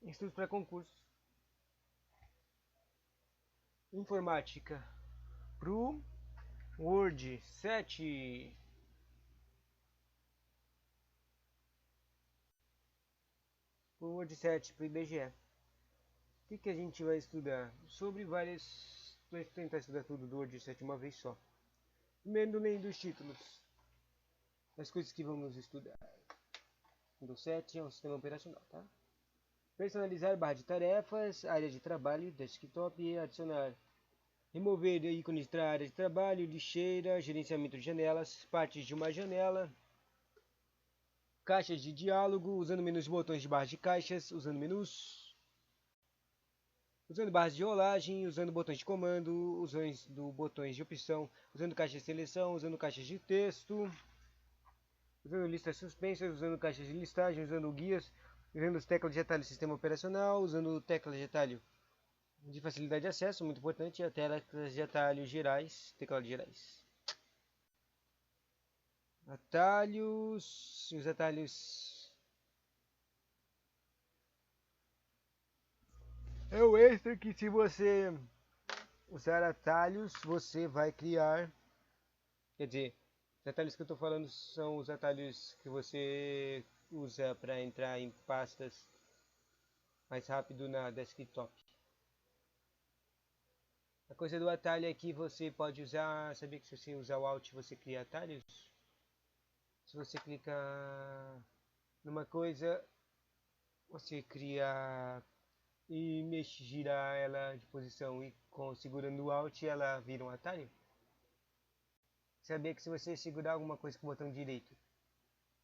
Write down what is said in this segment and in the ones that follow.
Estudos para concursos. Informática. Pro Word 7. Pro Word 7, pro IBGE. O que a gente vai estudar? Sobre várias... Vou tentar estudar tudo do Word 7 uma vez só. Primeiro, lendo os títulos. As coisas que vamos estudar. Windows 7 é um sistema operacional, tá? Personalizar barra de tarefas, área de trabalho, desktop e adicionar. Remover ícones da área de trabalho, lixeira, gerenciamento de janelas, partes de uma janela, caixas de diálogo, usando menus e botões de barras de caixas, usando menus, usando barras de rolagem, usando botões de comando, usando botões de opção, usando caixas de seleção, usando caixas de texto, usando listas suspensas, usando caixas de listagem, usando guias, usando as teclas de atalho do sistema operacional, usando teclas de atalho de facilidade de acesso, muito importante, a teclas de atalho gerais, teclados gerais. Atalhos, os atalhos é o extra que se você usar atalhos, você vai criar, quer dizer, os atalhos que eu estou falando são os atalhos que você usa para entrar em pastas mais rápido na desktop. A coisa do atalho é que você pode usar, sabia que se você usar o Alt você cria atalhos? Se você clica numa coisa, você cria e mexe, girar ela de posição e segurando o Alt ela vira um atalho? Sabia que se você segurar alguma coisa com o botão direito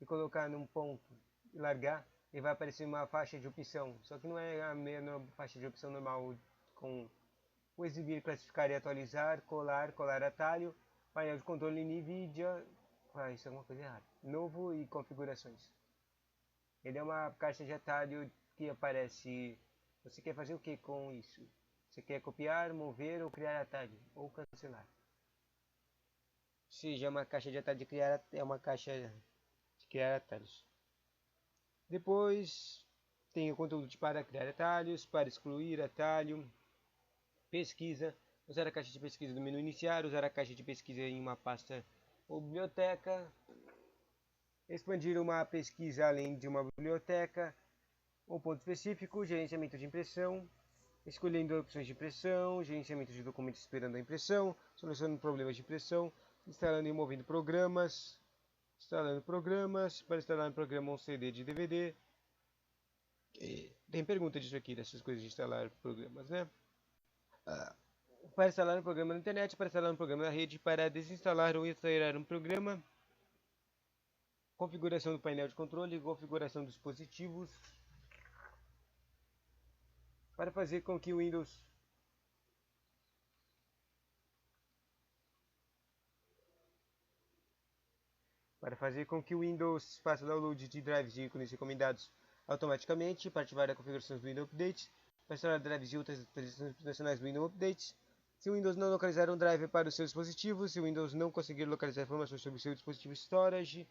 e colocar num ponto e largar, ele vai aparecer uma faixa de opção. Só que não é a mesma faixa de opção normal com o exibir, classificar e atualizar, colar atalho, painel de controle NVIDIA, isso é alguma coisa errada. Novo e configurações. Ele é uma caixa de atalho que aparece. Você quer fazer o que com isso? Você quer copiar, mover ou criar atalho? Ou cancelar? Seja uma caixa de atalho de criar, é uma caixa de criar atalhos. Depois tem o conteúdo para criar atalhos, para excluir atalho, pesquisa, usar a caixa de pesquisa do menu iniciar, usar a caixa de pesquisa em uma pasta ou biblioteca, expandir uma pesquisa além de uma biblioteca, um ponto específico, gerenciamento de impressão, escolhendo opções de impressão, gerenciamento de documentos esperando a impressão, solucionando problemas de impressão, instalando e movendo programas, para instalar um programa um CD de DVD. Tem pergunta disso aqui, dessas coisas de instalar programas, né? Para instalar um programa na internet, para instalar um programa na rede, para desinstalar ou instalar um programa, configuração do painel de controle, configuração dos dispositivos, para fazer com que o Windows faça download de drives de ícones recomendados automaticamente, para ativar as configurações do Windows Update, para instalar drives de outras atualizações nacionais do Windows Update. Se o Windows não localizar um drive para o seu dispositivo, se o Windows não conseguir localizar informações sobre o seu dispositivo storage,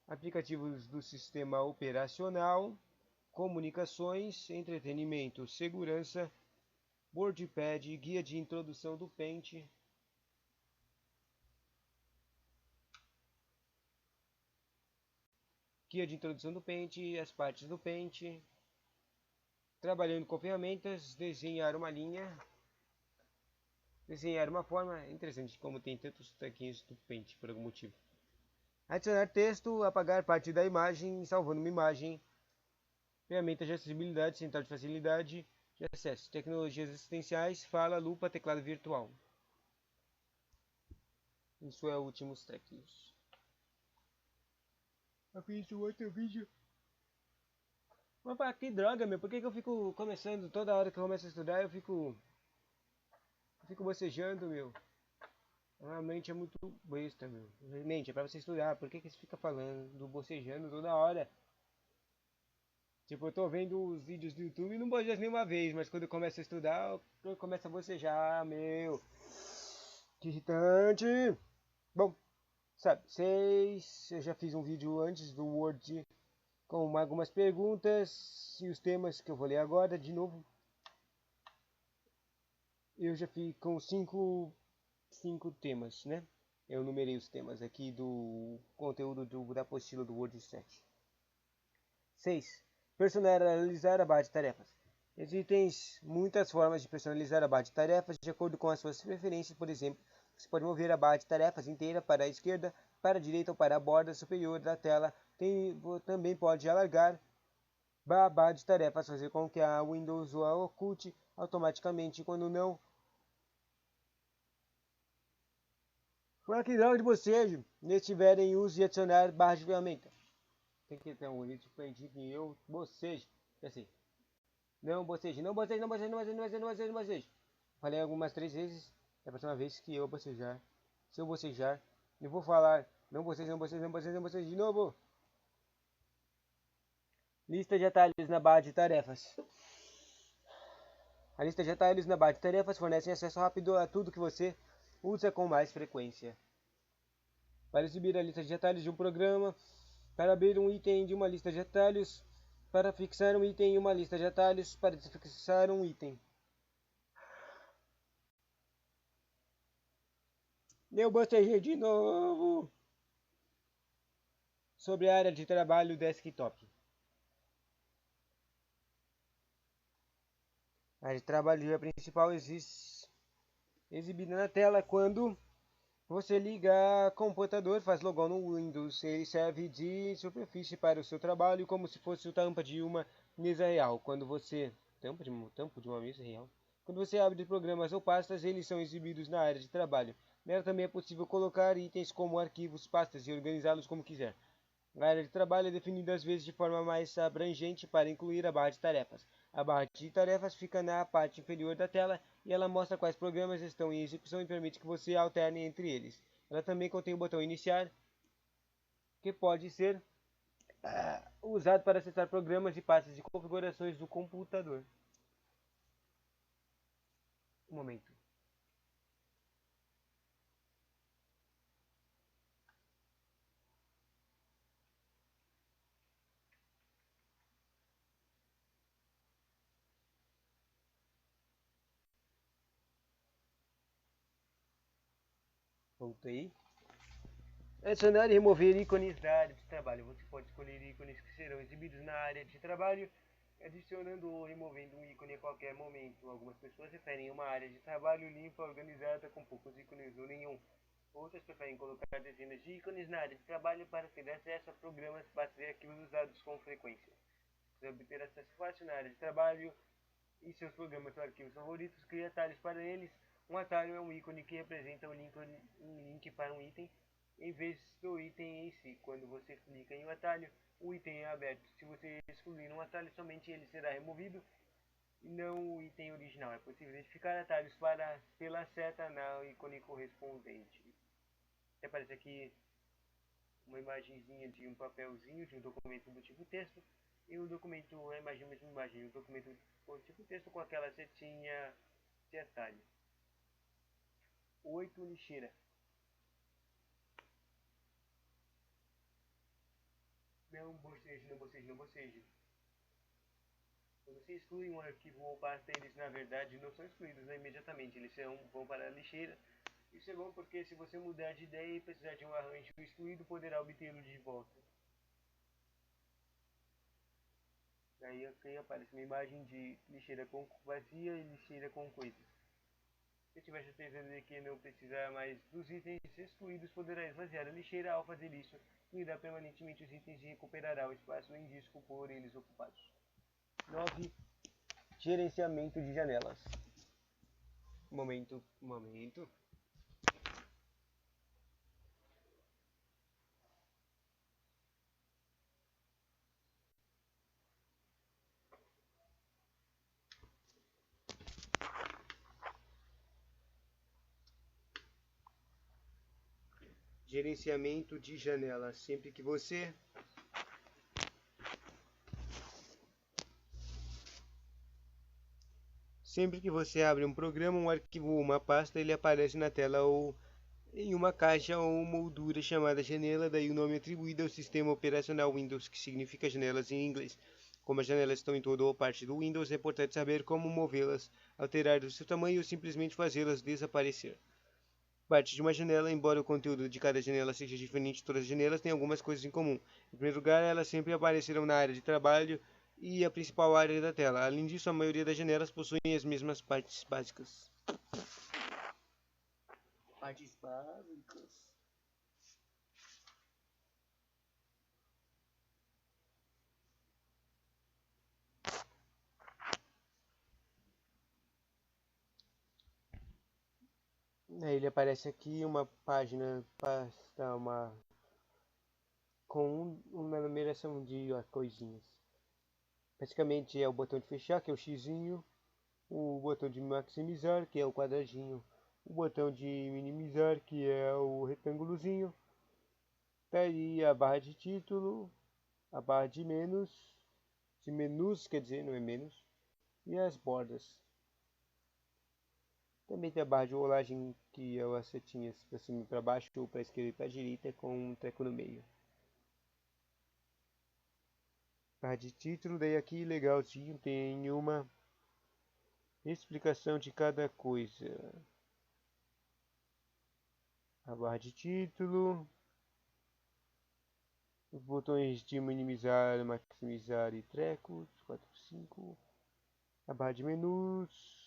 aplicativos do sistema operacional, comunicações, entretenimento, segurança, WordPad, guia de introdução do Paint, as partes do Paint, trabalhando com ferramentas, desenhar uma linha, desenhar uma forma, é interessante como tem tantos taquinhos do Paint por algum motivo. Adicionar texto, apagar parte da imagem, salvando uma imagem, ferramentas de acessibilidade, central de facilidade de acesso, tecnologias assistenciais, fala, lupa, teclado virtual. Isso é o últimos técnicos. Eu fiz um outro vídeo. Mas pá, que droga, meu. Por que eu fico começando toda hora que eu começo a estudar, eu fico bocejando, meu. A mente é muito besta, meu. Mente, é pra você estudar. Por que você fica falando, bocejando toda hora? Tipo, eu tô vendo os vídeos do YouTube e não bocejo nenhuma vez, mas quando eu começo a estudar, eu começo a bocejar, meu. Que irritante. Bom, sabe, eu já fiz um vídeo antes do Word com algumas perguntas e os temas que eu vou ler agora de novo. Eu já fiz com cinco temas, né? Eu numerei os temas aqui do conteúdo da apostila do Word 7. 6. Personalizar a barra de tarefas. Existem muitas formas de personalizar a barra de tarefas de acordo com as suas preferências. Por exemplo, você pode mover a barra de tarefas inteira para a esquerda, para a direita ou para a borda superior da tela. Também pode alargar a barra de tarefas, fazer com que a Windows a oculte automaticamente quando não. Qualquer de bocejo, estiver em uso e adicionar barra de ferramenta. Tem que ter um ritmo para que eu bocejo. Assim. Não boceje, não boceje, não boceje, não boceje, não boceje, não boceje, não boceje. Falei algumas 3 vezes. É a próxima vez que eu bocejar. Se eu bocejar, eu vou falar. Não boceje, não boceje, não boceje, não boceje de novo. Lista de atalhos na barra de tarefas. A lista de atalhos na barra de tarefas fornece acesso rápido a tudo que você usa com mais frequência. Para exibir a lista de atalhos de um programa, para abrir um item de uma lista de atalhos, para fixar um item em uma lista de atalhos, para desfixar um item. Eu bocejei de novo sobre a área de trabalho desktop. A área de trabalho principal exibida na tela quando você liga o computador, faz logon no Windows. Ele serve de superfície para o seu trabalho, como se fosse a tampa de uma mesa real. Tampa de uma mesa real. Quando você abre programas ou pastas, eles são exibidos na área de trabalho. Nela também é possível colocar itens como arquivos, pastas e organizá-los como quiser. A área de trabalho é definida às vezes de forma mais abrangente para incluir a barra de tarefas. A barra de tarefas fica na parte inferior da tela e ela mostra quais programas estão em execução e permite que você alterne entre eles. Ela também contém o botão iniciar, que pode ser usado para acessar programas e pastas de configurações do computador. Um momento. Voltei. Adicionar e remover ícones da área de trabalho. Você pode escolher ícones que serão exibidos na área de trabalho, adicionando ou removendo um ícone a qualquer momento. Algumas pessoas preferem uma área de trabalho limpa, organizada, com poucos ícones ou nenhum. Outras preferem colocar dezenas de ícones na área de trabalho para ter acesso a programas, pastas e arquivos usados com frequência. Para obter acesso fácil na área de trabalho e seus programas ou arquivos favoritos, crie atalhos para eles. Um atalho é um ícone que representa um link para um item, em vez do item em si. Quando você clica em um atalho, o item é aberto. Se você excluir um atalho, somente ele será removido e não o item original. É possível identificar atalhos pela seta na ícone correspondente. Aparece aqui uma imagenzinha de um papelzinho de um documento do tipo texto e o documento, a mesma imagem, o documento do tipo texto com aquela setinha de atalho. 8. Lixeira. Não boceje, não boceje, não boceje. Quando você exclui um arquivo ou pasta, eles na verdade não são excluídos imediatamente, eles vão para a lixeira. Isso é bom porque se você mudar de ideia e precisar de um arranjo excluído, poderá obtê-lo de volta. Daí aqui aparece uma imagem de lixeira com vazia e lixeira com coisas. Se tiver certeza de que não precisar mais dos itens excluídos, poderá esvaziar a lixeira. Ao fazer isso, excluirá permanentemente os itens e recuperará o espaço em disco por eles ocupados. 9. Gerenciamento de janelas. Momento. Gerenciamento de janelas. Sempre que você abre um programa, um arquivo ou uma pasta, ele aparece na tela ou em uma caixa ou moldura chamada janela, daí o nome atribuído ao sistema operacional Windows, que significa janelas em inglês. Como as janelas estão em toda ou parte do Windows, é importante saber como movê-las, alterar o seu tamanho ou simplesmente fazê-las desaparecer. Parte de uma janela, embora o conteúdo de cada janela seja diferente de todas as janelas, tem algumas coisas em comum. Em primeiro lugar, elas sempre aparecerão na área de trabalho e a principal área da tela. Além disso, a maioria das janelas possuem as mesmas partes básicas. Partes básicas. Ele aparece aqui uma página pasta com uma numeração de coisinhas. Basicamente é o botão de fechar, que é o xizinho, o botão de maximizar, que é o quadradinho, o botão de minimizar, que é o retângulozinho, daí a barra de título, a barra de menus, quer dizer, não é menos, e as bordas. Também tem a barra de rolagem, que é as setinhas para cima e para baixo, ou para esquerda e para direita, com um treco no meio. Barra de título, daí aqui legalzinho, tem uma explicação de cada coisa. A barra de título, os botões de minimizar, maximizar e trecos, 4, 5. A barra de menus,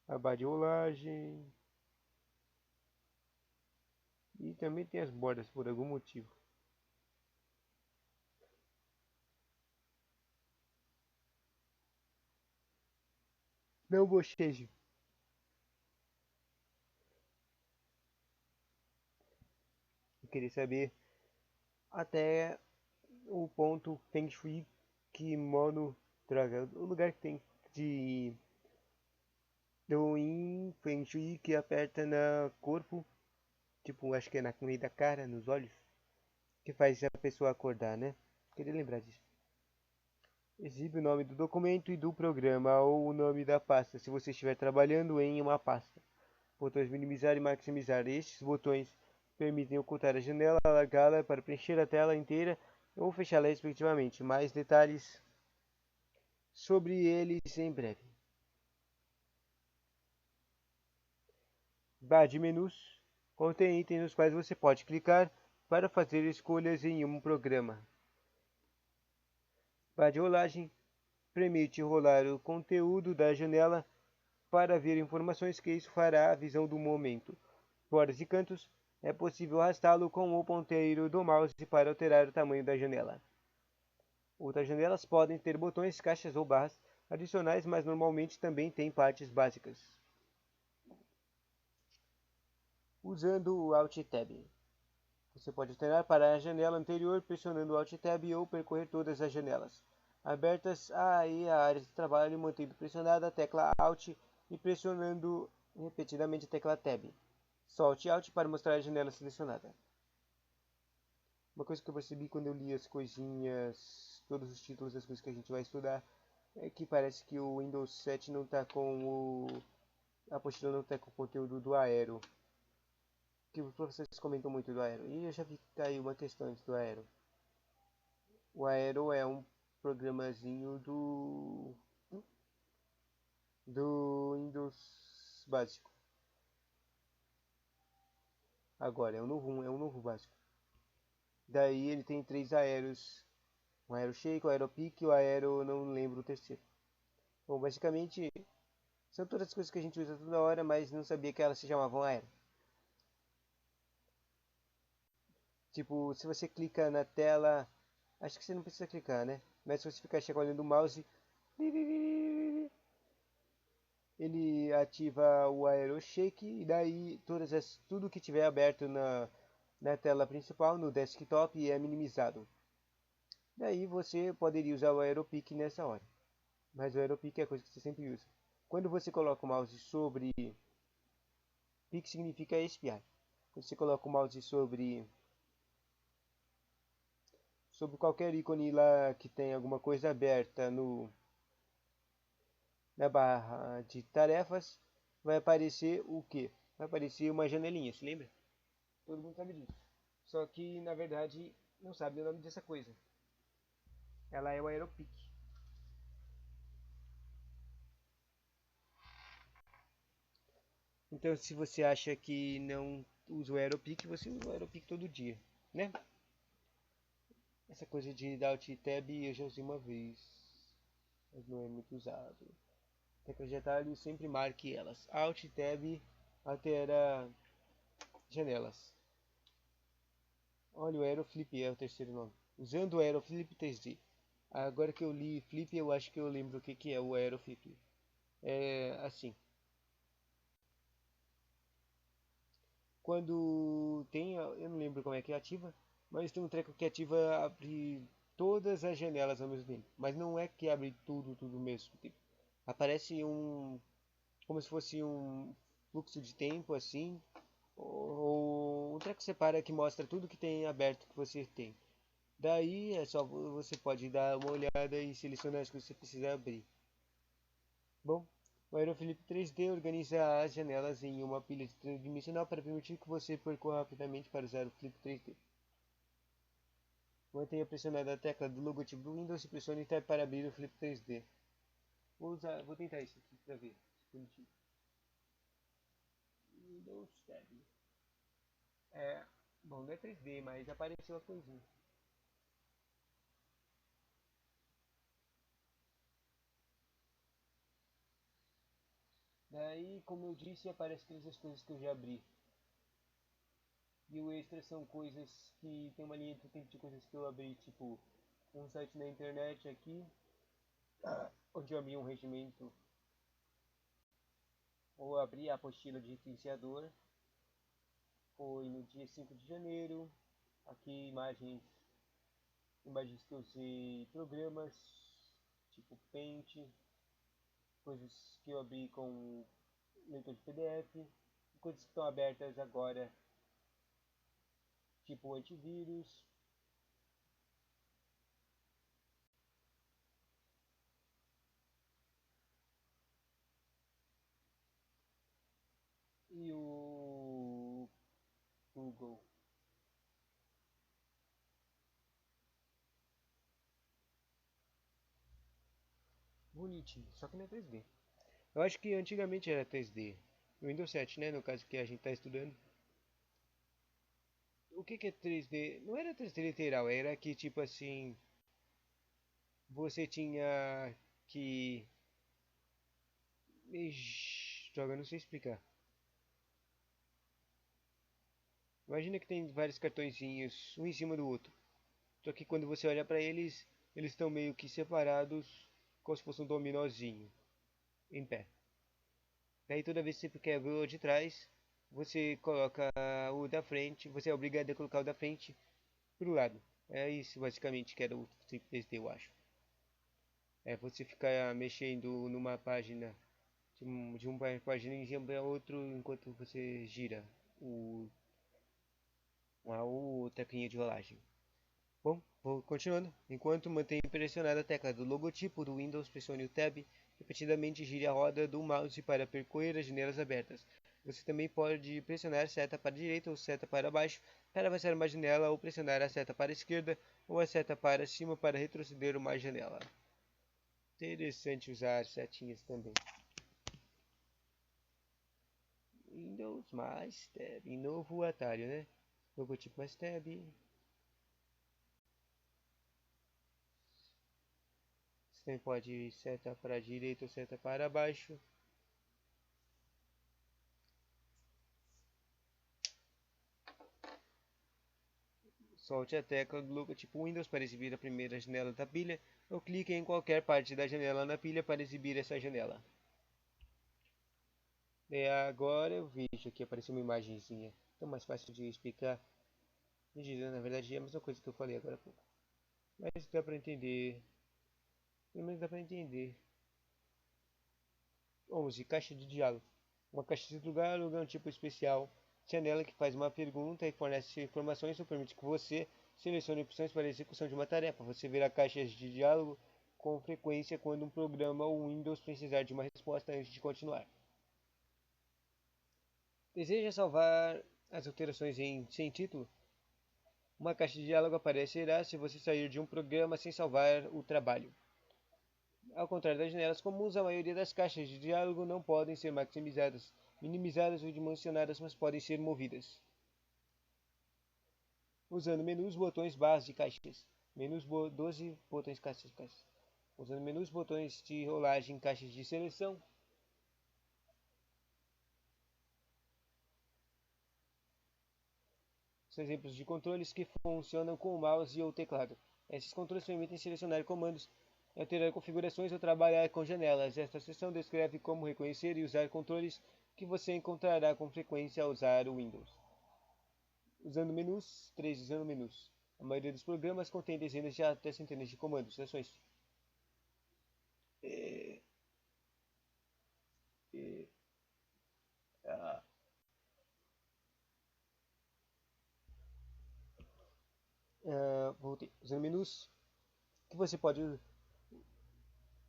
a barra de rolagem. E também tem as bordas por algum motivo. Não bocheje. Eu queria saber até o ponto Feng Shui que mono droga. O lugar que tem de do Yin Feng Shui que aperta no corpo, tipo, acho que é na meio da cara, nos olhos, que faz a pessoa acordar, né? Queria lembrar disso. Exibe o nome do documento e do programa ou o nome da pasta, se você estiver trabalhando em uma pasta. Botões minimizar e maximizar. Estes botões permitem ocultar a janela, alargá-la para preencher a tela inteira ou fechá-la respectivamente. Mais detalhes sobre eles em breve. Barra de menus contém itens nos quais você pode clicar para fazer escolhas em um programa. Barra de rolagem permite rolar o conteúdo da janela para ver informações que isso fará a visão do momento. Bordas e cantos é possível arrastá-lo com o ponteiro do mouse para alterar o tamanho da janela. Outras janelas podem ter botões, caixas ou barras adicionais, mas normalmente também têm partes básicas. Usando o Alt Tab. Você pode alternar para a janela anterior pressionando o Alt Tab ou percorrer todas as janelas abertas e a área de trabalho mantendo pressionada a tecla Alt e pressionando repetidamente a tecla Tab. Solte Alt para mostrar a janela selecionada. Uma coisa que eu percebi quando eu li as coisinhas, todos os títulos das coisas que a gente vai estudar, é que parece que o Windows 7 não está com a apostila não está com o conteúdo do Aero. Que os professores comentam muito do Aero. E eu já vi que caiu uma questão antes do Aero. O Aero é um programazinho do Windows básico. Agora, é um novo básico. Daí ele tem 3 aeros. O Aero Shake, o Aero Peak e o Aero, não lembro o terceiro. Bom, basicamente são todas as coisas que a gente usa toda hora, mas não sabia que elas se chamavam Aero. Tipo, se você clica na tela, acho que você não precisa clicar, né? Mas se você ficar chacoalhando o mouse, ele ativa o Aeroshake e daí tudo que tiver aberto na tela principal, no desktop, é minimizado. Daí você poderia usar o Aeropeak nessa hora. Mas o Aeropeak é a coisa que você sempre usa. Quando você coloca o mouse sobre... Peak significa espiar. Quando você coloca o mouse sobre qualquer ícone lá que tem alguma coisa aberta na barra de tarefas, vai aparecer o que? vai aparecer uma janelinha, se lembra? Todo mundo sabe disso. Só que, na verdade, não sabe o nome dessa coisa. Ela é o Aeropic. Então, se você acha que não usa o Aeropic, você usa o Aeropic todo dia, né? Essa coisa de dar Alt Tab eu já usei uma vez, mas não é muito usado. Teclas de atalho sempre marque elas. Alt Tab altera janelas. Olha, o Aeroflip é o terceiro nome. Usando o Aeroflip 3D. Agora que eu li Flip, eu acho que eu lembro o que, que é o Aeroflip. É assim. Quando tem, eu não lembro como é que ativa, mas tem um treco que ativa abre todas as janelas ao mesmo tempo. Mas não é que abre tudo ao mesmo tempo. Aparece como se fosse um fluxo de tempo assim, ou um treco separa que mostra tudo que tem aberto que você tem. Daí é só você pode dar uma olhada e selecionar as coisas que você precisa abrir. Bom, o Aeroflip 3D organiza as janelas em uma pilha tridimensional para permitir que você percorra rapidamente para usar o Flip 3D. Mantenha pressionada a tecla do logotipo do Windows e pressione Tab para abrir o Flip 3D. Vou tentar isso aqui para ver. Windows Tab. É, bom, não é 3D, mas apareceu a coisinha. Daí, como eu disse, aparece todas as coisas que eu já abri. E o extra são coisas que tem uma linha de tempo de coisas que eu abri, tipo um site na internet aqui, onde eu abri um regimento, ou abri a apostila de licenciador, foi no dia 5 de janeiro, aqui imagens que eu usei, programas, tipo Paint, coisas que eu abri com leitor de PDF, coisas que estão abertas agora, tipo antivírus, e o Google. Bonitinho, só que não é 3D. Eu acho que antigamente era 3D. No Windows 7, né? No caso que a gente está estudando. O que é 3D? Não era 3D literal, era que tipo assim. Você tinha que. Ixi, droga, não sei explicar. Imagina que tem vários cartõezinhos, um em cima do outro. Só que quando você olha para eles, eles estão meio que separados, como se fosse um dominozinho, em pé. Daí toda vez que você quer ver o de trás, você coloca o da frente, você é obrigado a colocar o da frente pro lado. É isso basicamente que era o Simples D, eu acho. É você ficar mexendo numa página de uma página para outro enquanto você gira o, o teclinha de rolagem. Bom, vou continuando. Enquanto mantém pressionada a tecla do logotipo do Windows, pressione o Tab repetidamente e gire a roda do mouse para percorrer as janelas abertas. Você também pode pressionar a seta para a direita ou seta para baixo para avançar uma janela ou pressionar a seta para a esquerda ou a seta para cima para retroceder uma janela. Interessante usar setinhas também. Windows mais Tab. Em novo atalho, né? Logotipo mais Tab. Você também pode seta para a direita ou seta para baixo. Solte a tecla do logotipo Windows para exibir a primeira janela da pilha ou clique em qualquer parte da janela na pilha para exibir essa janela. Agora eu vejo aqui apareceu uma imagenzinha. Tão mais fácil de explicar. Na verdade é a mesma coisa que eu falei agora há pouco. Mas dá para entender. Pelo menos dá para entender. 11. Caixa de diálogo. Uma caixa de diálogo é um tipo especial de janela que faz uma pergunta e fornece informações ou permite que você selecione opções para a execução de uma tarefa. Você verá caixas de diálogo com frequência quando um programa ou Windows precisar de uma resposta antes de continuar. Deseja salvar as alterações sem título? Uma caixa de diálogo aparecerá se você sair de um programa sem salvar o trabalho. Ao contrário das janelas comuns, a maioria das caixas de diálogo não podem ser maximizadas, minimizadas ou dimensionadas, mas podem ser movidas. Usando menus, botões, barras de caixas. 12 botões, caixas. Usando menus, botões de rolagem, caixas de seleção. São exemplos de controles que funcionam com o mouse ou teclado. Esses controles permitem selecionar comandos, alterar configurações ou trabalhar com janelas. Esta seção descreve como reconhecer e usar controles que você encontrará com frequência ao usar o Windows. Usando menus. 3. Usando menus. A maioria dos programas contém dezenas de até centenas de comandos, ações. Voltei. Usando menus que você pode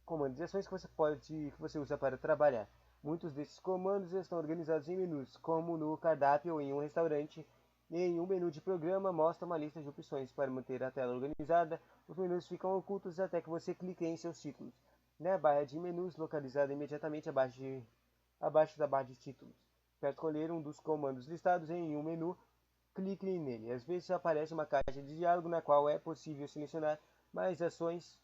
comandos e ações que você usa para trabalhar. Muitos desses comandos estão organizados em menus, como no cardápio ou em um restaurante. Em um menu de programa mostra uma lista de opções para manter a tela organizada. Os menus ficam ocultos até que você clique em seus títulos. Na barra de menus, localizada imediatamente abaixo da barra de títulos. Para escolher um dos comandos listados em um menu, clique nele. Às vezes aparece uma caixa de diálogo na qual é possível selecionar mais opções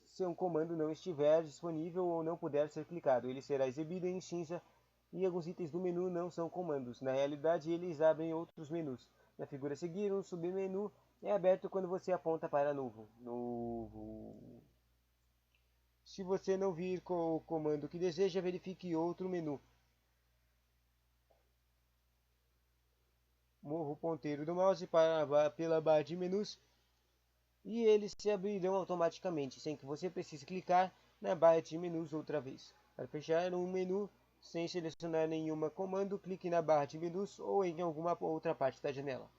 se um comando não estiver disponível ou não puder ser clicado. Ele será exibido em cinza e alguns itens do menu não são comandos. Na realidade, eles abrem outros menus. Na figura a seguir, um submenu é aberto quando você aponta para novo. Se você não vir com o comando que deseja, verifique outro menu. Mova o ponteiro do mouse pela barra de menus e eles se abrirão automaticamente, sem que você precise clicar na barra de menus outra vez. Para fechar um menu sem selecionar nenhuma comando, clique na barra de menus ou em alguma outra parte da janela.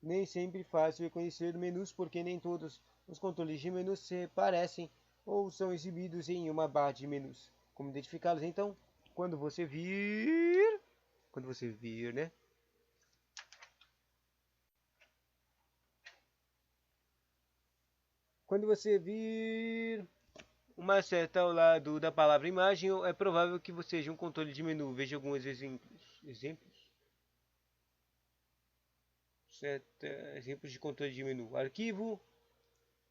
Nem sempre é fácil reconhecer menus porque nem todos os controles de menus se parecem ou são exibidos em uma barra de menus. Como identificá-los então? Quando você vir, né? Quando você vir uma seta ao lado da palavra imagem, é provável que você seja um controle de menu. Veja alguns exemplos. Exemplos de controle de menu. Arquivo,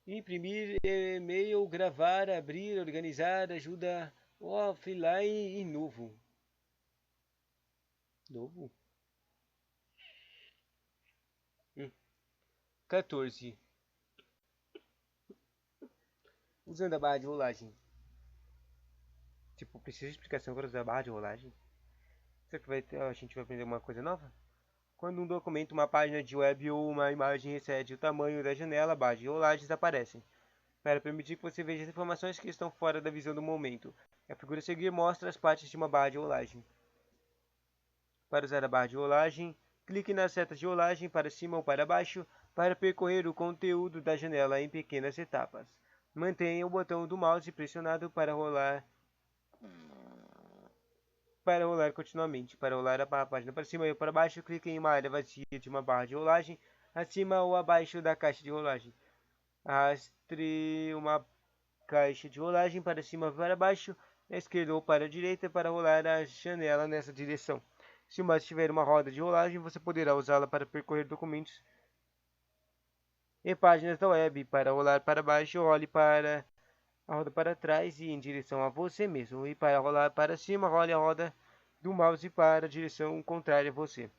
imprimir, e-mail, gravar, abrir, organizar, ajuda offline e novo. Novo? 14. Usando a barra de rolagem. Tipo, precisa de explicação para usar a barra de rolagem? Será que a gente vai aprender uma coisa nova? Quando um documento, uma página de web ou uma imagem excede o tamanho da janela, barras de rolagens aparecem, para permitir que você veja as informações que estão fora da visão do momento. A figura a seguir mostra as partes de uma barra de rolagem. Para usar a barra de rolagem, clique nas setas de rolagem para cima ou para baixo para percorrer o conteúdo da janela em pequenas etapas. Mantenha o botão do mouse pressionado para rolar continuamente. Para rolar a página para cima ou para baixo, clique em uma área vazia de uma barra de rolagem, acima ou abaixo da caixa de rolagem. Arraste uma caixa de rolagem para cima ou para baixo, à esquerda ou para a direita para rolar a janela nessa direção. Se o mouse tiver uma roda de rolagem, você poderá usá-la para percorrer documentos e páginas da web. Para rolar para baixo, role para a roda para trás e em direção a você mesmo. E para rolar para cima, role a roda do mouse para a direção contrária a você.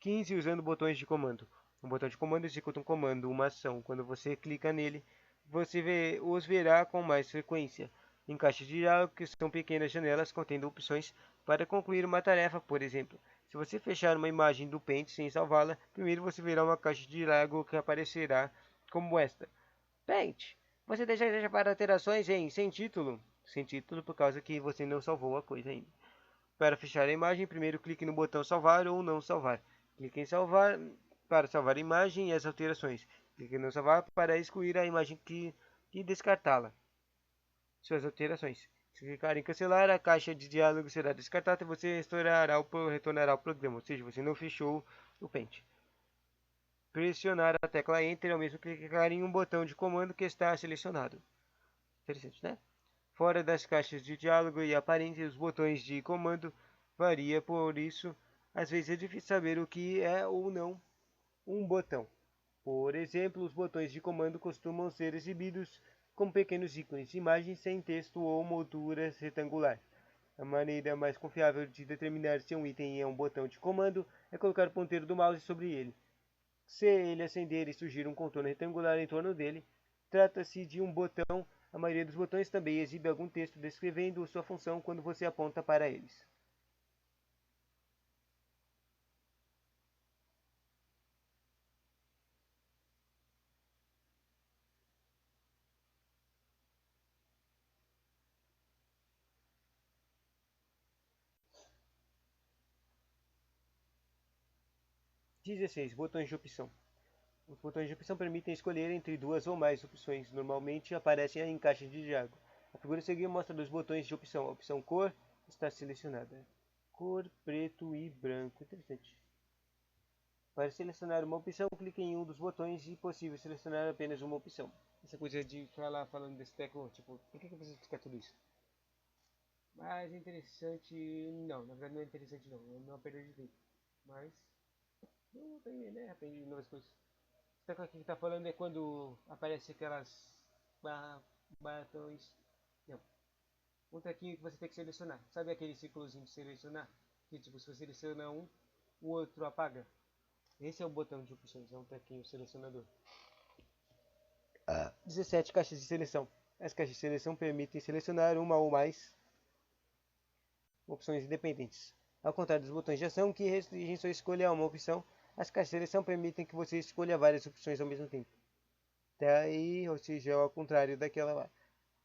15. Usando botões de comando. Um botão de comando executa um comando, uma ação. Quando você clica nele, você os verá com mais frequência. Em caixas de diálogo, que são pequenas janelas contendo opções para concluir uma tarefa, por exemplo. Se você fechar uma imagem do Paint sem salvá-la, primeiro você verá uma caixa de diálogo que aparecerá como esta. Paint, você deseja para alterações em sem título? Sem título por causa que você não salvou a coisa ainda. Para fechar a imagem, primeiro clique no botão salvar ou não salvar. Clique em salvar para salvar a imagem e as alterações. Clique em não salvar para excluir a imagem e descartá-la. suas alterações. Se clicar em cancelar, a caixa de diálogo será descartada e você retornará ao programa, ou seja, você não fechou o Paint. Pressionar a tecla Enter é o mesmo que clicar em um botão de comando que está selecionado. Interessante, né? Fora das caixas de diálogo e aparência, os botões de comando varia, por isso, às vezes é difícil saber o que é ou não um botão. Por exemplo, os botões de comando costumam ser exibidos como pequenos ícones, imagens sem texto ou molduras retangulares. A maneira mais confiável de determinar se um item é um botão de comando é colocar o ponteiro do mouse sobre ele. Se ele acender e surgir um contorno retangular em torno dele, trata-se de um botão. A maioria dos botões também exibe algum texto descrevendo sua função quando você aponta para eles. Dezesseis. Botões de opção. Os botões de opção permitem escolher entre duas ou mais opções. Normalmente aparecem em caixas de diálogo. A figura a seguir mostra os botões de opção. A opção cor está selecionada. Cor, preto e branco. Interessante. Para selecionar uma opção, clique em um dos botões e possível selecionar apenas uma opção. Essa coisa de falar falando desse teclado, tipo, por que eu preciso explicar tudo isso? Mas interessante, não, na verdade não é interessante não, é uma perda de tempo. Mas, não tem, né, aprende novas coisas. Esse teclado aqui que tá falando é quando aparece aquelas baratões, não, um trequinho que você tem que selecionar. Sabe aquele círculozinho de selecionar? Que tipo, se você seleciona um, o outro apaga. Esse é o botão de opções, é um trequinho selecionador. 17 caixas de seleção. As caixas de seleção permitem selecionar uma ou mais opções independentes. Ao contrário dos botões de ação, que restringem sua escolha a uma opção, as caixas de seleção permitem que você escolha várias opções ao mesmo tempo. Daí, ou seja, ao contrário daquela lá.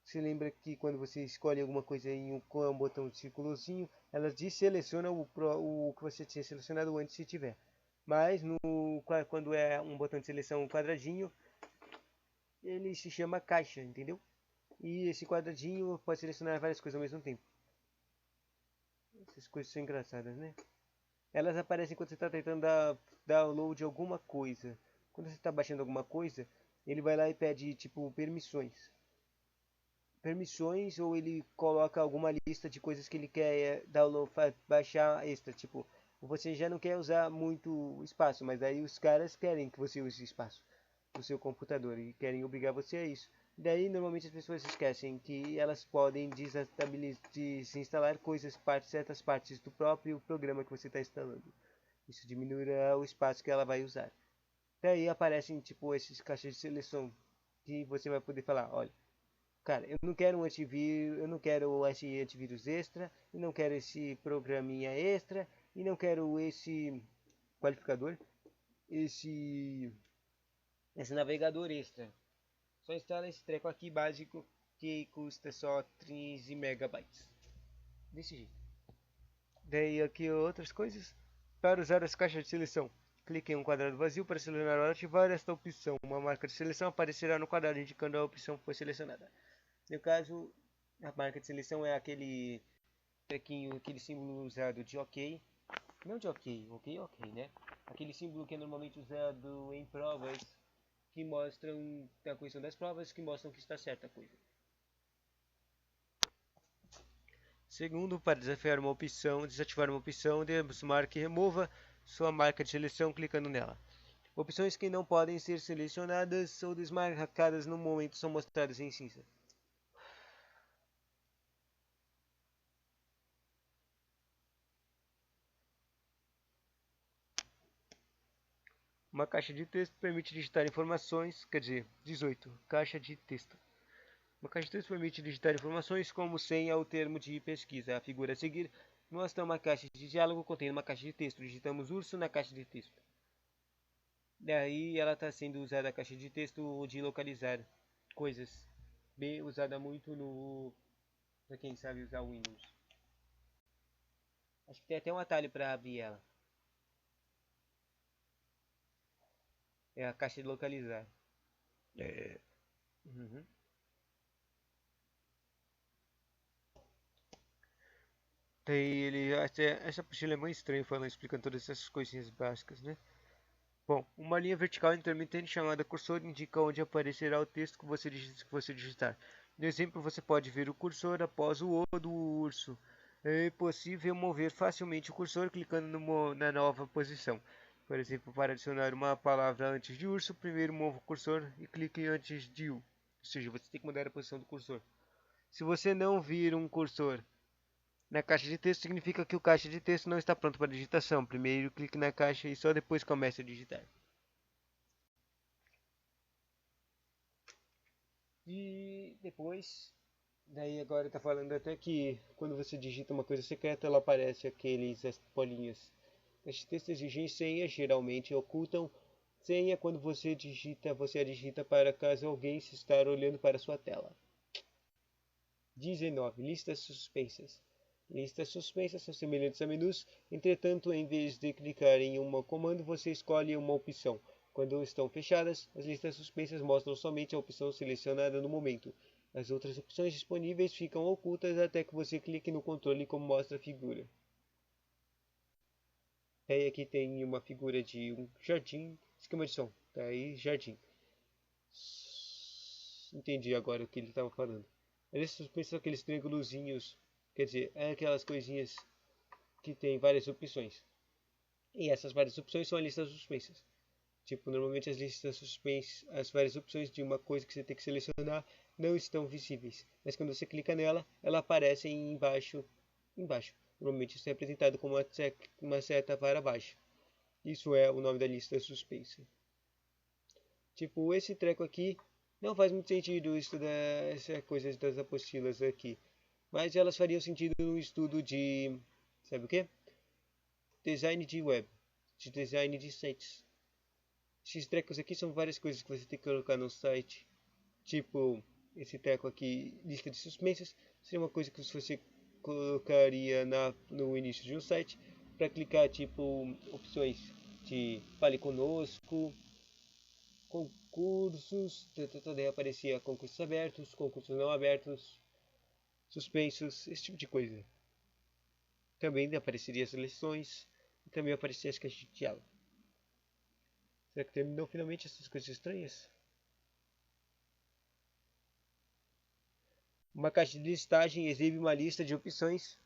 Se lembra que quando você escolhe alguma coisa em um botão de círculozinho, ela deseleciona o que você tinha selecionado antes se tiver. Mas quando é um botão de seleção quadradinho, ele se chama caixa, entendeu? E esse quadradinho pode selecionar várias coisas ao mesmo tempo. Essas coisas são engraçadas, né? Elas aparecem quando você está tentando dar download de alguma coisa. Quando você está baixando alguma coisa, ele vai lá e pede tipo permissões. Permissões ou ele coloca alguma lista de coisas que ele quer download, baixar extra. Tipo, você já não quer usar muito espaço, mas aí os caras querem que você use espaço no seu computador e querem obrigar você a isso. Daí normalmente as pessoas esquecem que elas podem desinstalar coisas, certas partes do próprio programa que você está instalando. Isso diminuirá o espaço que ela vai usar. Daí aparecem tipo esses caixas de seleção que você vai poder falar, olha, cara, eu não quero um antivírus, eu não quero esse antivírus extra, e não quero esse programinha extra, e não quero esse qualificador, esse esse navegador extra. Só instala esse treco aqui básico que custa só 13 megabytes. Desse jeito. Daí aqui outras coisas. Para usar as caixas de seleção, clique em um quadrado vazio para selecionar ou ativar esta opção. Uma marca de seleção aparecerá no quadrado indicando a opção que foi selecionada. No caso, a marca de seleção é aquele trequinho, aquele símbolo usado de OK. Não de OK, OK, né? Aquele símbolo que é normalmente usado em provas que mostram a questão das provas que mostram que está certa a coisa. Segundo, para desativar uma opção, devemos marque remova sua marca de seleção clicando nela. Opções que não podem ser selecionadas ou desmarcadas no momento são mostradas em cinza. Uma caixa de texto permite digitar informações, quer dizer, 18. Caixa de texto. Uma caixa de texto permite digitar informações como senha ou termo de pesquisa. A figura a seguir mostra uma caixa de diálogo contendo uma caixa de texto. Digitamos urso na caixa de texto. Daí ela está sendo usada a caixa de texto de localizar coisas. Bem usada muito no para quem sabe usar o Windows. Acho que tem até um atalho para abrir ela. É a caixa de localizar. É. Uhum. Daí ele até essa apostila é muito estranha falando, explicando todas essas coisinhas básicas, né? Bom, uma linha vertical intermitente chamada cursor indica onde aparecerá o texto que você digitar. No exemplo, você pode ver o cursor após o O do urso. É possível mover facilmente o cursor clicando na nova posição. Por exemplo, para adicionar uma palavra antes de urso, primeiro mova o cursor e clique antes de U. Ou seja, você tem que mudar a posição do cursor. Se você não vir um cursor na caixa de texto, significa que o caixa de texto não está pronto para digitação. Primeiro clique na caixa e só depois comece a digitar. E depois, daí agora tá falando até que quando você digita uma coisa secreta, ela aparece aqueles as bolinhas. As textos exigem senha, geralmente ocultam senha quando você a digita para caso alguém se estar olhando para sua tela. 19. Listas suspensas. Listas suspensas são semelhantes a menus, entretanto, em vez de clicar em um comando, você escolhe uma opção. Quando estão fechadas, as listas suspensas mostram somente a opção selecionada no momento. As outras opções disponíveis ficam ocultas até que você clique no controle como mostra a figura. Aí aqui tem uma figura de um jardim, esquema de som. Tá aí, jardim. Entendi agora o que ele estava falando. Eles suspensam aqueles triângulozinhos, quer dizer, é aquelas coisinhas que tem várias opções. E essas várias opções são as listas suspensas. Tipo, normalmente as listas suspensas, as várias opções de uma coisa que você tem que selecionar não estão visíveis. Mas quando você clica nela, ela aparece embaixo. Embaixo. Normalmente isso é apresentado como uma seta para baixo. Isso é o nome da lista suspensa. Tipo, esse treco aqui não faz muito sentido estudar essas coisas das apostilas aqui. Mas elas fariam sentido no estudo de, sabe o quê? Design de web, de design de sites. Esses trecos aqui são várias coisas que você tem que colocar no site. Tipo, esse treco aqui, lista de suspensas, seria uma coisa que você colocaria no início de um site para clicar, tipo, opções de fale conosco, concursos, daí aparecia concursos abertos, concursos não abertos, suspensos, esse tipo de coisa. Também apareceria as lições e também aparecia as caixas de diálogo. Será que terminou finalmente essas coisas estranhas? Uma caixa de listagem exibe uma lista de opções.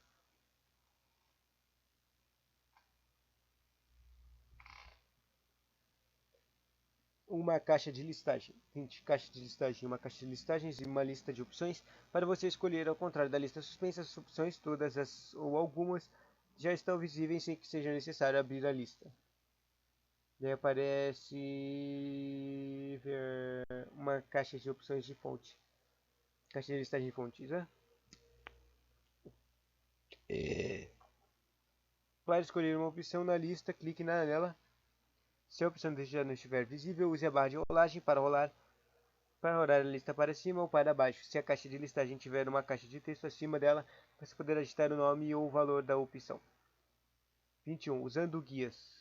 Uma caixa de listagem. Tem caixa de listagem, uma caixa de listagens e uma lista de opções para você escolher. Ao contrário da lista suspensa, as opções, todas as ou algumas, já estão visíveis sem que seja necessário abrir a lista. Daí aparece uma caixa de opções de fonte. Caixa de listagem de fontes, né? Para escolher uma opção na lista, clique nela. Se a opção já não estiver visível, use a barra de rolagem para rolar a lista para cima ou para baixo. Se a caixa de listagem tiver uma caixa de texto acima dela, você poderá digitar o nome ou o valor da opção. 21. Usando guias.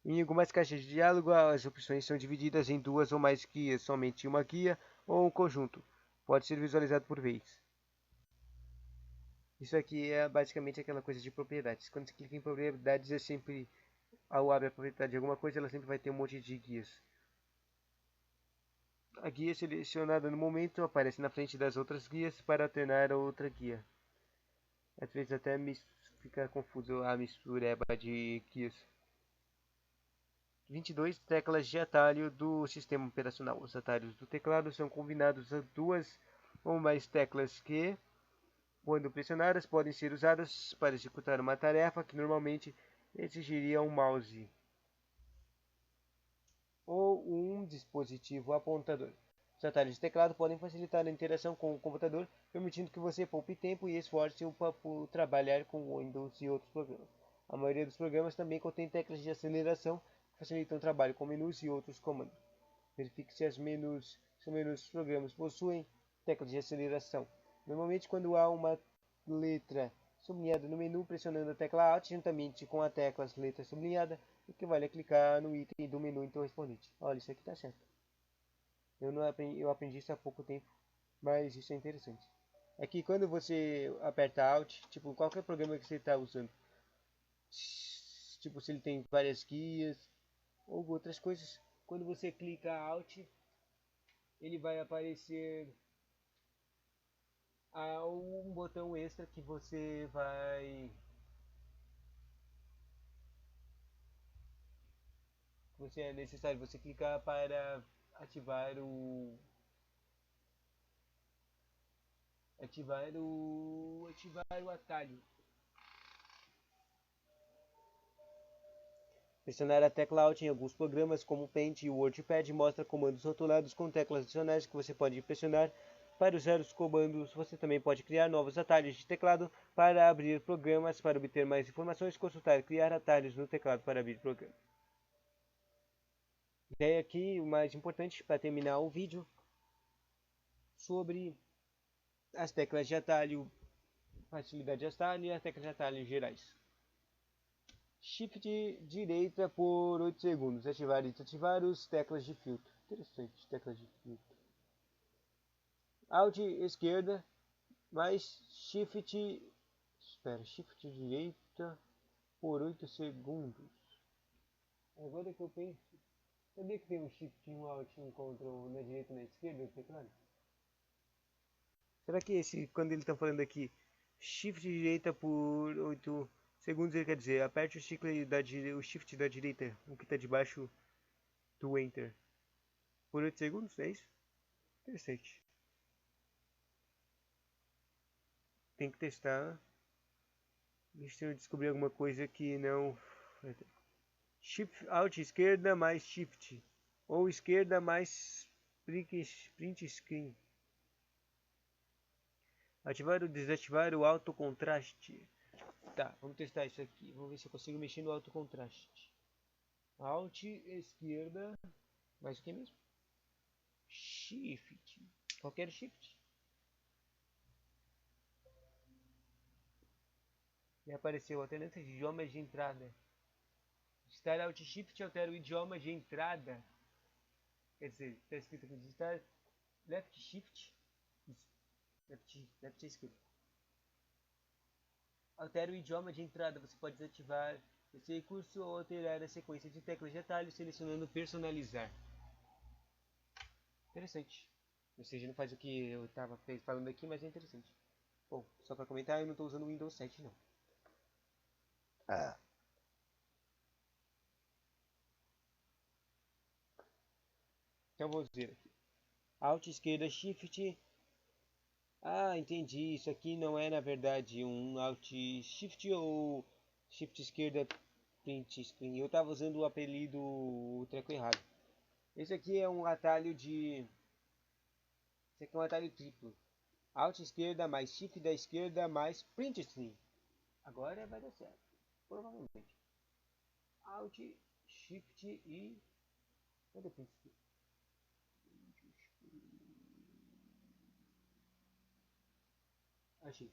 Em algumas caixas de diálogo, as opções são divididas em duas ou mais guias, somente uma guia ou um conjunto. Pode ser visualizado por vez. Isso aqui é basicamente aquela coisa de propriedades. Quando você clica em propriedades, é sempre, ao abrir a propriedade de alguma coisa, ela sempre vai ter um monte de guias. A guia selecionada no momento aparece na frente das outras guias para alternar a outra guia. Às vezes até fica confuso a mistureba de guias. 22. Teclas de atalho do sistema operacional. Os atalhos do teclado são combinados a duas ou mais teclas que, quando pressionadas, podem ser usadas para executar uma tarefa que normalmente exigiria um mouse ou um dispositivo apontador. Os atalhos de teclado podem facilitar a interação com o computador, permitindo que você poupe tempo e esforço para trabalhar com Windows e outros programas. A maioria dos programas também contém teclas de aceleração que facilitam o trabalho com menus e outros comandos. Verifique se os menus dos programas possuem teclas de aceleração. Normalmente, quando há uma letra sublinhada no menu, pressionando a tecla Alt juntamente com a tecla letra sublinhada, equivale a clicar no item do menu então correspondente. Olha, isso aqui está certo. Eu aprendi isso há pouco tempo, mas isso é interessante. é que quando você aperta Alt, tipo, qualquer programa que você está usando, tipo, se ele tem várias guias ou outras coisas, quando você clica Alt, ele vai aparecer um botão extra que você é necessário você clicar para ativar o atalho. Pressionar a tecla Alt em alguns programas como o Paint e o WordPad mostra comandos rotulados com teclas adicionais que você pode pressionar. Para usar os comandos, você também pode criar novos atalhos de teclado para abrir programas. Para obter mais informações, consultar criar atalhos no teclado para abrir programas. Ideia aqui, o mais importante para terminar o vídeo, sobre as teclas de atalho, facilidade de atalho e as teclas de atalho gerais. Shift direita por 8 segundos. Ativar e desativar os teclas de filtro. Interessante, teclas de filtro. Alt esquerda mais Shift. Espera, Shift direita por 8 segundos. Agora que eu penso. Sabia que tem um Shift, um Alt e um Ctrl na direita e na esquerda do teclado? Será que esse, quando ele está falando aqui, Shift direita por 8 segundos, ele quer dizer aperte o Shift da direita, o que está debaixo do Enter, por 8 segundos? É isso? Interessante. Tem que testar. Deixa eu descobrir alguma coisa que não. Shift Alt esquerda mais Shift. Ou esquerda mais Print Screen. Ativar ou desativar o alto contraste. Tá, vamos testar isso aqui. Vamos ver se eu consigo mexer no alto contraste. Alt esquerda. Mais o que mesmo? Shift. Qualquer Shift. E apareceu alternância de idiomas de entrada. Digitar Alt Shift altera o idioma de entrada. Quer dizer, está escrito aqui digitar Left Shift. Left é esquerda. Altera o idioma de entrada. Você pode desativar esse recurso ou alterar a sequência de teclas de atalho selecionando personalizar. Interessante. Ou seja, não faz o que eu estava falando aqui, mas é interessante. Bom, só para comentar, eu não estou usando o Windows 7 não. Então vou dizer aqui. Alt esquerda Shift. Ah, entendi. Isso aqui não é na verdade um Alt Shift ou Shift esquerda Print Screen. Eu estava usando o apelido, o treco errado. Esse aqui é um atalho de. Esse aqui é um atalho triplo. Alt esquerda mais Shift da esquerda mais Print Screen. Agora vai dar certo. Provavelmente. Alt, Shift e. Cadê Print Screen? Achei.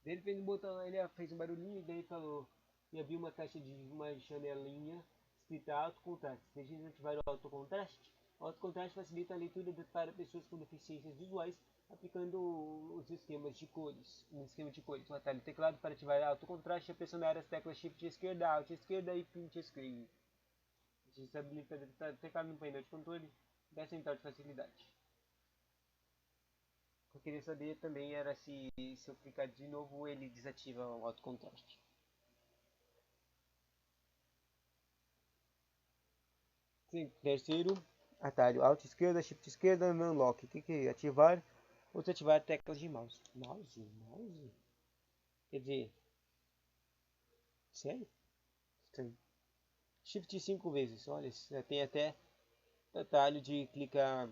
Ele fez um botão, ele fez um barulhinho e daí falou e abriu uma caixa de uma janelinha escrita alto contraste. Se a gente ativar o alto contraste facilita a leitura para pessoas com deficiências visuais, aplicando os esquemas de cores. Um esquema de cores, um atalho teclado para ativar alto contraste é pressionar as teclas Shift esquerda, Alt esquerda e Print Screen. Isso habilita o teclado no painel de controle dessa entrada de facilidade. Eu queria saber também era se eu clicar de novo ele desativa o auto contraste. Sim, terceiro atalho Alt esquerda, Shift esquerda, Unlock. O que é ativar ou desativar teclas de mouse? Mouse? Quer dizer, sério? Estranho. Shift 5 vezes. Olha, tem até atalho de clicar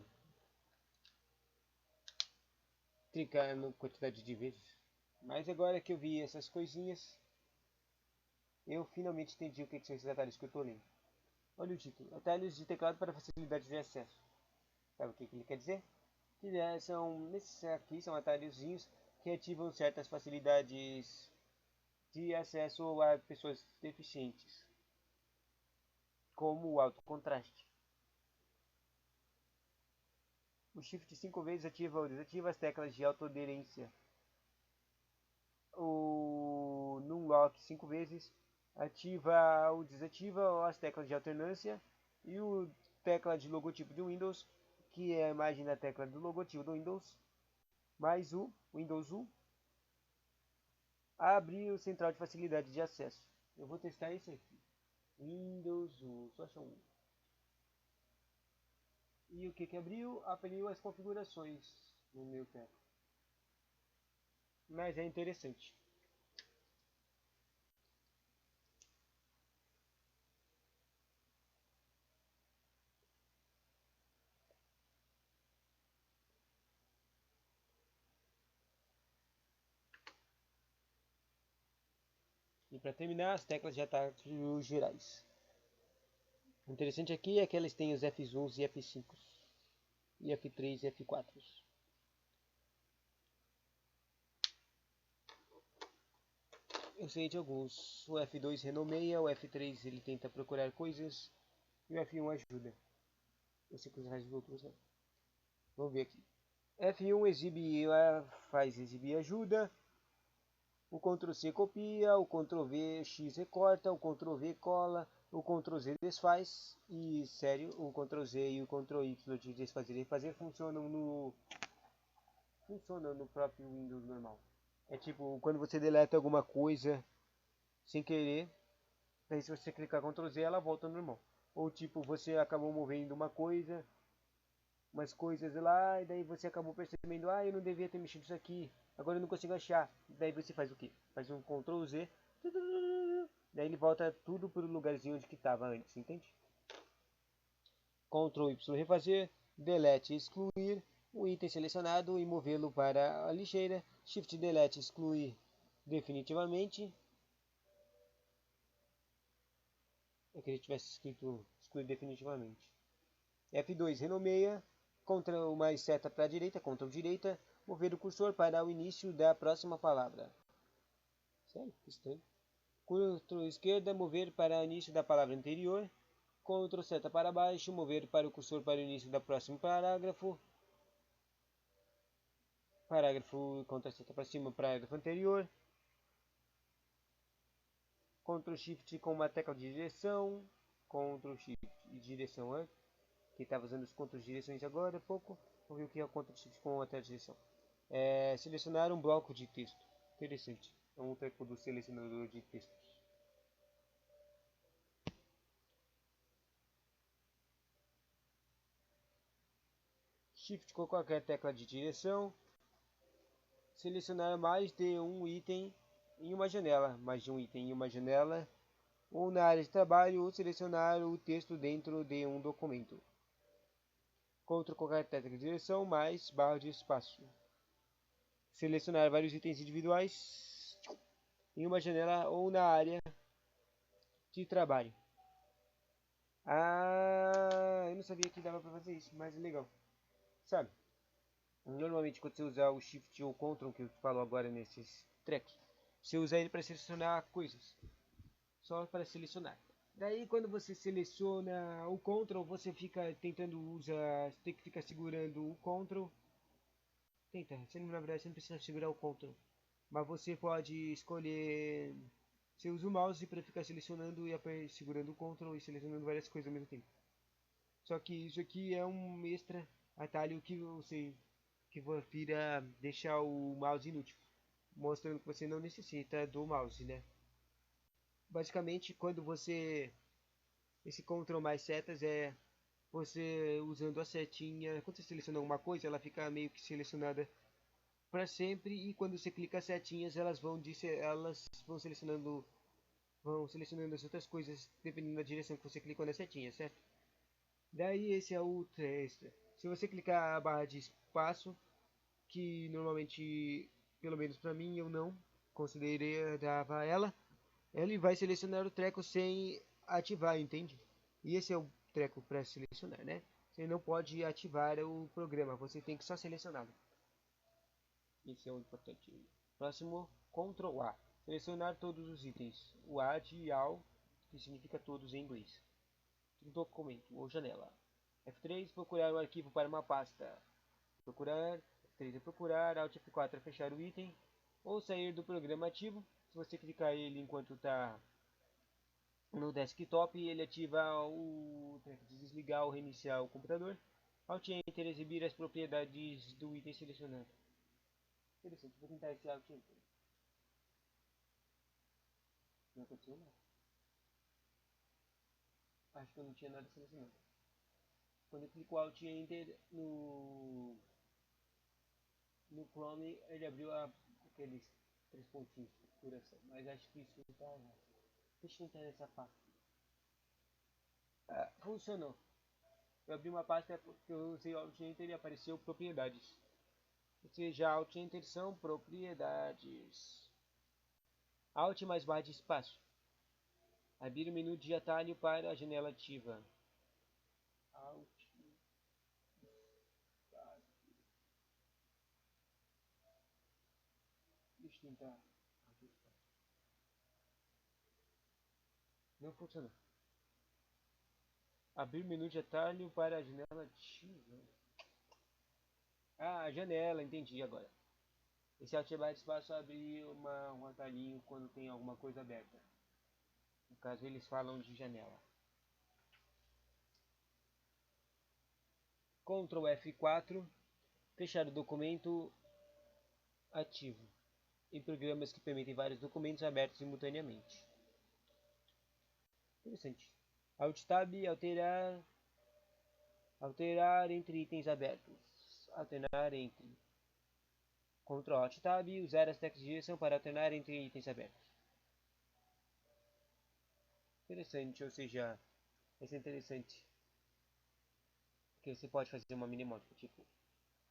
na quantidade de vezes. Mas agora que eu vi essas coisinhas, eu finalmente entendi o que são esses atalhos que eu tô lendo. Olha o título: atalhos de teclado para facilidade de acesso. Sabe o que ele quer dizer? Que esses aqui são atalhozinhos que ativam certas facilidades de acesso a pessoas deficientes, como o alto contraste. O Shift 5 vezes ativa ou desativa as teclas de autoaderência. O Numlock 5 vezes ativa ou desativa as teclas de alternância. E o tecla de logotipo de Windows, que é a imagem da tecla do logotipo do Windows, mais o Windows U, abre o central de facilidade de acesso. Eu vou testar isso aqui. Windows U, só achar um. E o que abriu? Abriu as configurações no meu teclado. Mas é interessante. E para terminar, as teclas de ataque gerais. O interessante aqui é que elas têm os F1s e F5s. E F3 e F4s. Eu sei de alguns. O F2 renomeia, o F3 ele tenta procurar coisas. E o F1 ajuda. Eu sei que os raios outros não. Vamos ver aqui. F1 exibe, faz exibir ajuda. O Ctrl+C copia, o Ctrl+V X recorta, o Ctrl+V cola, o Ctrl+Z desfaz. E sério, o Ctrl+Z e o Ctrl+Y de desfazer e refazer funcionam no próprio Windows normal. É tipo, quando você deleta alguma coisa sem querer, daí se você clicar Ctrl+Z ela volta ao normal. Ou tipo, você acabou movendo umas coisas lá, e daí você acabou percebendo, eu não devia ter mexido isso aqui, agora eu não consigo achar. Daí você faz o quê? Faz um Ctrl+Z, daí ele volta tudo para o lugarzinho onde que estava antes, entende? Ctrl+Y refazer, delete excluir o item selecionado e movê-lo para a lixeira. Shift delete excluir definitivamente. Eu queria que tivesse escrito excluir definitivamente. F2 renomeia, Ctrl mais seta para a direita, Ctrl direita, mover o cursor para o início da próxima palavra. Sério? Estranho. Ctrl esquerda, mover para o início da palavra anterior. Ctrl seta para baixo, mover para o cursor para o início do próximo parágrafo. Parágrafo, Ctrl seta para cima, parágrafo anterior. Ctrl Shift com uma tecla de direção. Ctrl Shift e direção antes. Que estava usando os controles de direções agora há pouco. Vamos ver o que é o Ctrl Shift com a tecla de direção. Selecionar um bloco de texto. Interessante. É um treco do selecionador de textos. Shift com qualquer tecla de direção. Selecionar mais de um item em uma janela. Mais de um item em uma janela. Ou na área de trabalho, ou selecionar o texto dentro de um documento. Ctrl qualquer tecla de direção, mais barra de espaço. Selecionar vários itens individuais em uma janela ou na área de trabalho. Eu não sabia que dava para fazer isso, mas é legal. Sabe, normalmente quando você usar o Shift ou Ctrl, que eu falo agora nesses tracks, você usa ele para selecionar coisas. Só para selecionar. Daí quando você seleciona o Ctrl, você fica tentando usar, você tem que ficar segurando o Ctrl. Na verdade você não precisa segurar o Ctrl. Mas você pode escolher. Você usa o mouse para ficar selecionando e segurando o Ctrl e selecionando várias coisas ao mesmo tempo. Só que isso aqui é um extra atalho que você vira deixar o mouse inútil, mostrando que você não necessita do mouse, né? Basicamente, quando você esse Ctrl mais setas é você usando a setinha. Quando você seleciona alguma coisa, ela fica meio que selecionada para sempre, e quando você clica as setinhas, elas vão selecionando as outras coisas dependendo da direção que você clicou na setinha, certo? Daí esse é o extra. Se você clicar a barra de espaço, que normalmente, pelo menos para mim, eu não considerava ela, ele vai selecionar o treco sem ativar, entende? E esse é o treco para selecionar, né? Você não pode ativar o programa, você tem que só selecioná-lo. Esse é o importante. Próximo, Ctrl A. Selecionar todos os itens. O A de all, que significa todos em inglês. Documento ou janela. F3, procurar o arquivo para uma pasta. procurar, F3 é procurar, Alt F4 é fechar o item, ou sair do programa ativo. Se você clicar ele enquanto está no desktop, ele ativa o desligar ou reiniciar o computador. Alt Enter exibir as propriedades do item selecionado. Interessante, vou tentar esse Alt Enter. Não aconteceu nada. Acho que eu não tinha nada selecionado. Quando eu clico Alt Enter no Chrome, ele abriu aqueles 3 pontinhos de configuração. Mas acho que isso está errado. Deixa eu entrar nessa pasta. Funcionou. Eu abri uma pasta que eu usei Alt Enter e apareceu propriedades. Ou seja, Alt Enter são propriedades. Alt mais barra de espaço. Abrir o menu de atalho para a janela ativa. Alt. Deixa eu tentar. Não funcionou. Abrir o menu de atalho para a janela ativa. Ah, janela, entendi agora. Esse Alt mais espaço abrir um atalhinho quando tem alguma coisa aberta. No caso, eles falam de janela. Ctrl F4. Fechar o documento ativo. Em programas que permitem vários documentos abertos simultaneamente. Interessante. Alt Tab, alterar entre itens abertos. Alternar entre. Ctrl Alt Tab, usar as teclas de direção para alternar entre itens abertos. Interessante, ou seja, isso é interessante. Porque você pode fazer uma minimódica, tipo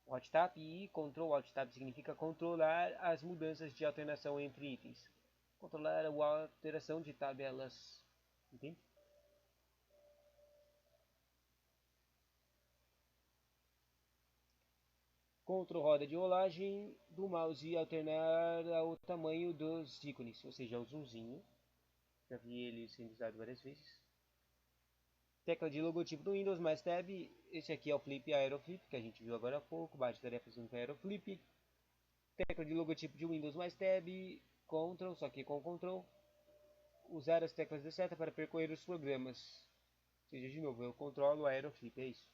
Alt Tab e Ctrl Alt Tab significa controlar as mudanças de alternação entre itens. Controlar a alteração de tabelas. Entende? Ctrl roda de rolagem do mouse e alternar o tamanho dos ícones, ou seja, o zoomzinho. Já vi ele sendo usado várias vezes. Tecla de logotipo do Windows mais Tab. Esse aqui é o Flip Aeroflip, que a gente viu agora há pouco. Bate tarefas no Aeroflip. Tecla de logotipo de Windows mais Tab. Ctrl, só que com Ctrl. Usar as teclas de seta para percorrer os programas. Ou seja, de novo, eu controlo o Aeroflip, é isso.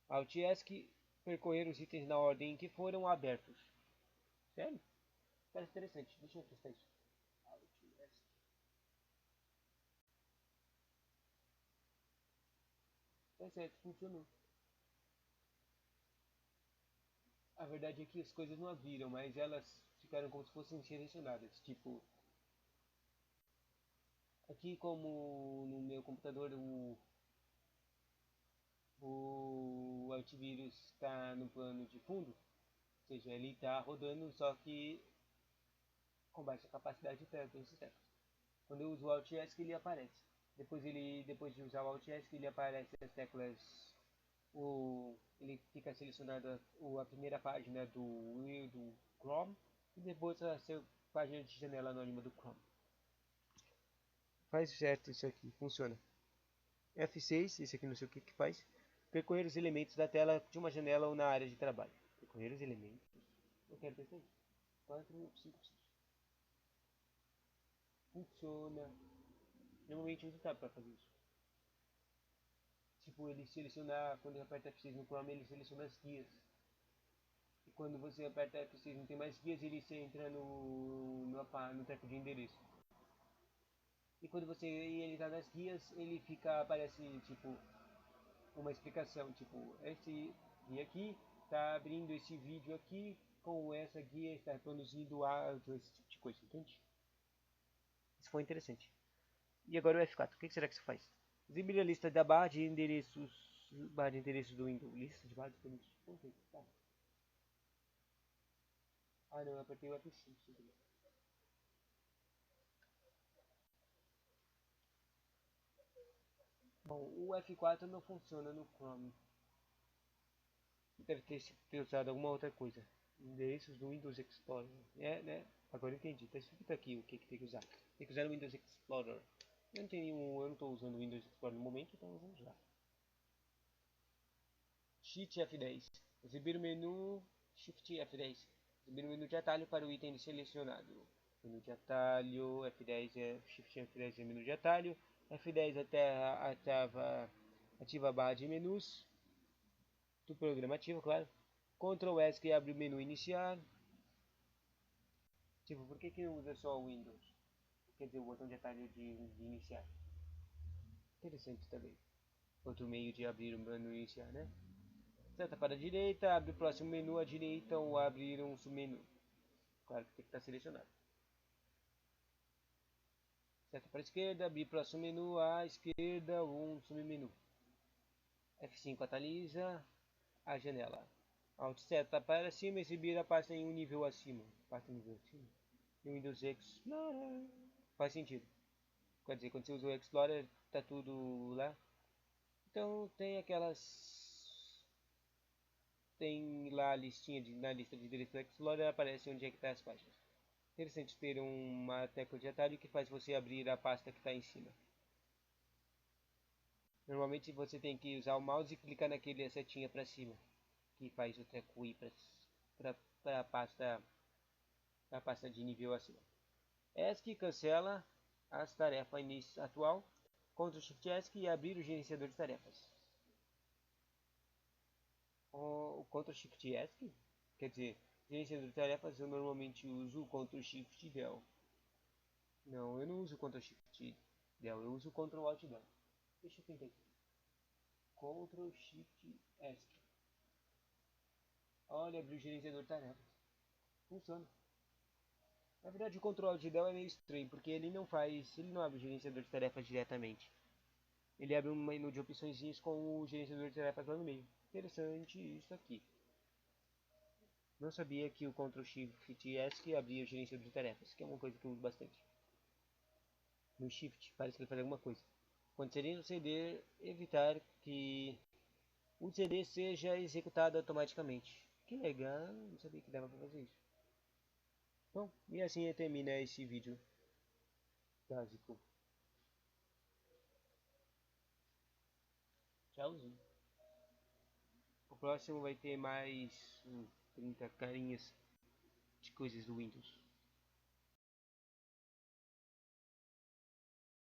Alt ESC, percorrer os itens na ordem em que foram abertos. Sério? Parece interessante. Deixa eu testar isso. Alt ESC. Tá certo, funcionou. A verdade é que as coisas não abriram, mas elas ficaram como se fossem selecionadas. Tipo, aqui como no meu computador o antivírus está no plano de fundo, ou seja, ele está rodando só que com baixa capacidade de tela, todos os teclas. Quando eu uso o Alt ESC ele aparece. Depois de usar o Alt ESC ele aparece as teclas. Ele fica selecionado a primeira página do Chrome e depois a página de janela anônima do Chrome. Faz certo isso aqui, funciona. F6, esse aqui não sei o que que faz. Percorrer os elementos da tela de uma janela ou na área de trabalho. Percorrer os elementos. Eu quero testar isso. 4, 5, 6. Funciona. Normalmente uso o tab para fazer isso. Tipo, ele seleciona, quando aperta F6 no Chrome, ele seleciona as guias. E quando você aperta F6 e não tem mais guias, ele entra no treco de endereço. E quando você está nas guias, ele aparece tipo uma explicação, tipo, esse guia aqui está abrindo esse vídeo aqui, com essa guia está reproduzindo áudio, esse tipo de coisa, entende? Isso foi interessante. E agora o F4, o que será que isso faz? Exibir a lista da barra de endereços do Windows, lista de barras de endereços. Tá. Ah não, eu apertei o F5. Bom, o F4 não funciona no Chrome. Deve ter usado alguma outra coisa. Endereços do Windows Explorer. É, né? Agora eu entendi. Tá escrito aqui o que tem que usar. Tem que usar o Windows Explorer. Eu não estou usando o Windows Explorer no momento, então vamos usar. Shift F10. Exibir o menu Shift F10. Exibir o menu de atalho para o item selecionado. Menu de atalho, F10 é Shift F10 é menu de atalho. F10 ativa a barra de menus do programa ativo, claro. Ctrl S que abre o menu iniciar. Tipo, por que não usa só o Windows? Quer dizer, o botão de atalho de iniciar. Interessante também. Outro meio de abrir o menu iniciar, né? Seta para a direita, abre o próximo menu à direita ou abrir um submenu. Claro que tem que estar selecionado. Seta para a esquerda, abrir o próximo menu à esquerda ou um submenu. F5 atualiza a janela. Alt seta para cima, exibir a pasta em um nível acima. Pasta nível acima. No Windows Explorer. Faz sentido. Quer dizer, quando você usa o Explorer, tá tudo lá. Então tem tem lá a listinha na lista de direito do Explorer aparece onde é que está as páginas. Interessante ter uma tecla de atalho que faz você abrir a pasta que está em cima. Normalmente você tem que usar o mouse e clicar naquele setinha para cima, que faz o treco ir para a pasta de nível acima. ESC cancela as tarefas atual. Ctrl Shift ESC e abrir o gerenciador de tarefas. O Ctrl Shift ESC, quer dizer, gerenciador de tarefas, eu normalmente uso o Ctrl Shift Del. Não, eu não uso o Ctrl Shift Del, eu uso o Ctrl Alt Del. Deixa eu tentar aqui. Ctrl Shift ESC. Olha, abriu o gerenciador de tarefas. Funciona. Na verdade, o Ctrl Alt Del é meio estranho, porque ele não abre o gerenciador de tarefas diretamente. Ele abre um menu de opções com o gerenciador de tarefas lá no meio. Interessante isso aqui. Não sabia que o Ctrl Shift ESC abria o gerenciador de tarefas, que é uma coisa que eu uso bastante. No Shift, parece que ele faz alguma coisa. Quando inserir no CD, evitar que o CD seja executado automaticamente. Que legal, não sabia que dava para fazer isso. Bom, e assim termina esse vídeo básico. Tchauzinho. O próximo vai ter mais 30 carinhas de coisas do Windows.